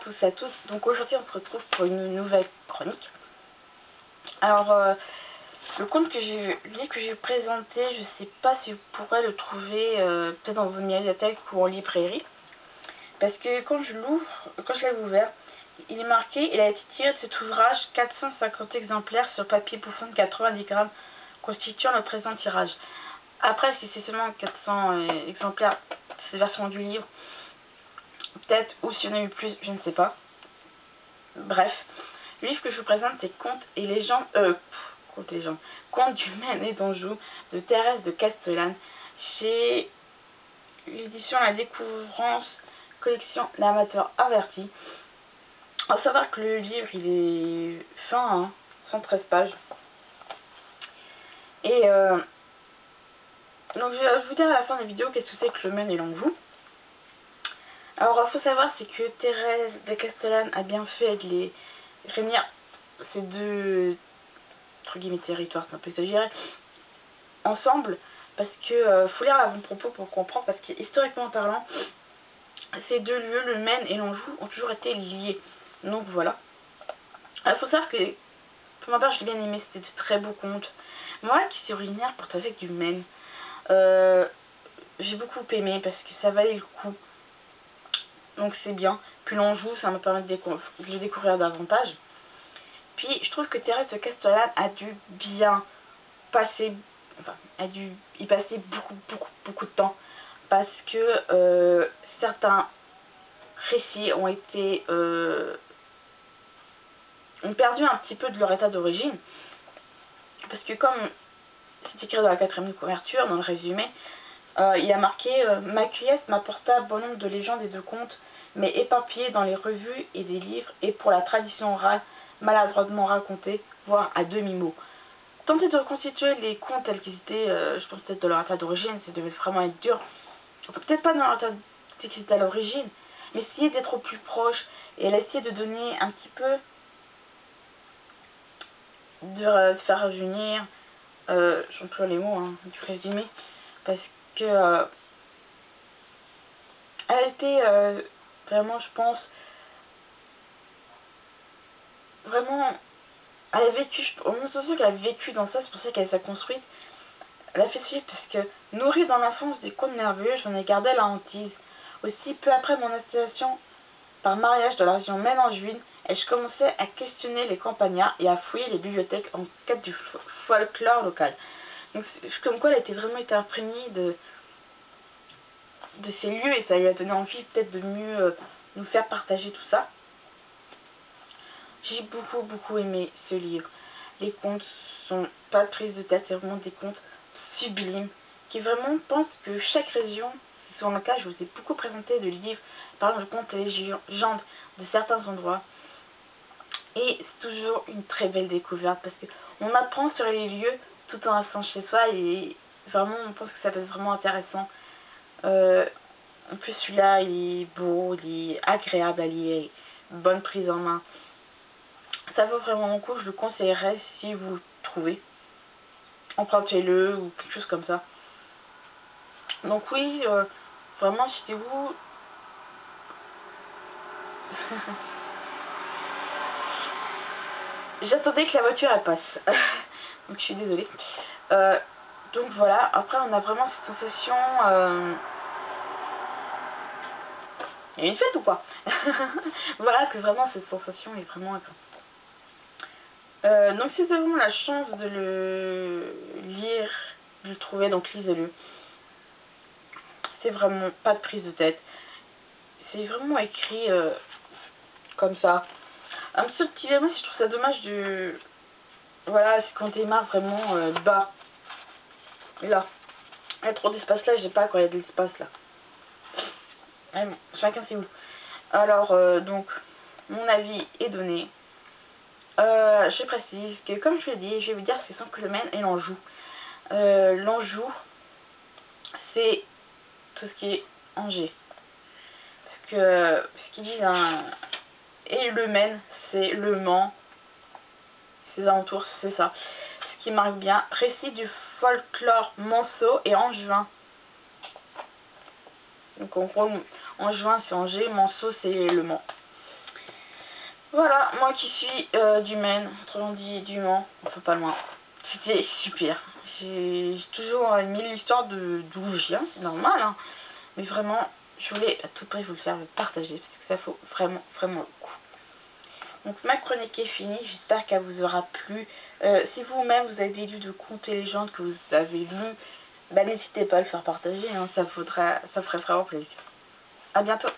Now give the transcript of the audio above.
tous à tous. Donc aujourd'hui on se retrouve pour une nouvelle chronique. Alors le conte que j'ai présenté, je sais pas si vous pourrez le trouver peut-être dans une médiathèque ou en librairie. Parce que quand je l'ai ouvert, il est marqué, il a été tiré de cet ouvrage 450 exemplaires sur papier bouffon de 90 grammes constituant le présent tirage. Après, si c'est seulement 400 exemplaires, c'est la version du livre, peut-être, ou s'il y en a eu plus, je ne sais pas. Bref, le livre que je vous présente, c'est Contes et légendes, Contes du Maine et d'Anjou de Thérèse de Castellane, chez l'édition La Découvrance, collection L'Amateur Averti. À savoir que le livre, il est fin, hein, 113 pages. Et donc je vais vous dire à la fin de la vidéo qu'est-ce que c'est que le Maine et l'Anjou. Alors il faut savoir, c'est que Thérèse de Castellane a bien fait de les réunir ces deux entre guillemets territoires, c'est un peu exagéré, ensemble, parce que faut lire l'avant-propos pour comprendre, parce que historiquement parlant, ces deux lieux, le Maine et l'Anjou, ont toujours été liés. Donc voilà. Il faut savoir que pour ma part, j'ai bien aimé, c'était de très beaux contes. Moi qui suis originaire avec du Maine, j'ai beaucoup aimé parce que ça valait le coup. Donc c'est bien. Puis l'Anjou, ça me permet de le découvrir davantage. Puis je trouve que Thérèse de Castellane a dû bien passer, a dû y passer beaucoup de temps. Parce que certains récits ont été ont perdu un petit peu de leur état d'origine. Parce que comme c'est écrit dans la 4e couverture, dans le résumé, il y a marqué ma cueillette m'apporta bon nombre de légendes et de contes, mais éparpillés dans les revues et des livres, et pour la tradition orale, maladroitement racontés, voire à demi-mot. Tenter de reconstituer les contes tels qu'ils étaient, je pense peut-être de leur état d'origine, ça devait vraiment être dur. Peut-être pas dans leur état qu'ils étaient à l'origine, mais essayer d'être au plus proche, et elle a essayé de donner un petit peu, de faire revenir, j'emploie les mots, hein, du résumé, parce que elle a été vraiment, je pense, vraiment, elle a vécu, au moins c'est sûr qu'elle a vécu dans ça, c'est pour ça qu'elle s'est construite. Elle a fait suivre parce que, nourrie dans l'enfance des contes nerveux, j'en ai gardé la hantise. Aussi, peu après mon installation par mariage dans la région Maine-Anjouine, je commençais à questionner les campagnards et à fouiller les bibliothèques en quête du folklore local. Donc, comme quoi elle a été vraiment imprégnée de ces lieux, et ça lui a donné envie peut-être de mieux nous faire partager tout ça. J'ai beaucoup aimé ce livre. Les contes sont pas de prise de tête, c'est vraiment des contes sublimes qui vraiment pensent que chaque région, sur le cas, je vous ai beaucoup présenté de livres, par exemple le conte et les légendes de certains endroits, et c'est toujours une très belle découverte parce que on apprend sur les lieux tout en restant chez soi, et vraiment on pense que ça peut être vraiment intéressant. En plus celui-là il est beau, il est agréable à lire, bonne prise en main. Ça vaut vraiment le coup, je le conseillerais si vous le trouvez. Empruntez-le ou quelque chose comme ça. Donc oui, vraiment si c'était vous... J'attendais que la voiture elle passe. Donc je suis désolée. Donc voilà, après on a vraiment cette sensation... Il y a une fête ou quoi? Voilà, que vraiment cette sensation est vraiment agréable. Donc si vous avez vraiment la chance de le lire, de le trouver, donc lisez-le. C'est vraiment pas de prise de tête. C'est vraiment écrit comme ça. Un seul petit bémol, je trouve ça dommage de... Voilà, c'est quand on démarre vraiment bas. Là. Il y a trop d'espace là, j'ai pas quand il y a de l'espace là. Ouais, bon, chacun c'est où. Alors, donc, mon avis est donné. Je précise que, comme je l'ai dit, je vais vous dire ce que sont que le Maine et l'Anjou. L'Anjou, c'est tout ce qui est Angers. Parce que ce qu'ils disent, et le Maine, c'est le Mans, ses alentours, c'est ça. Ce qui marque bien, récit du folklore manceau et angevin. Donc en gros, angevin c'est Angers, manceau c'est le Mans. Voilà, moi qui suis du Maine, autrement dit du Mans, enfin pas loin. C'était super. J'ai toujours aimé l'histoire de d'où je viens, c'est normal, hein. Mais vraiment, je voulais à tout prix vous le faire partager, parce que ça vaut vraiment, vraiment le coup. Donc ma chronique est finie, j'espère qu'elle vous aura plu. Si vous-même vous avez des livres de contes et légendes que vous avez lus, bah, n'hésitez pas à le faire partager, hein, ça ferait vraiment plaisir. À bientôt.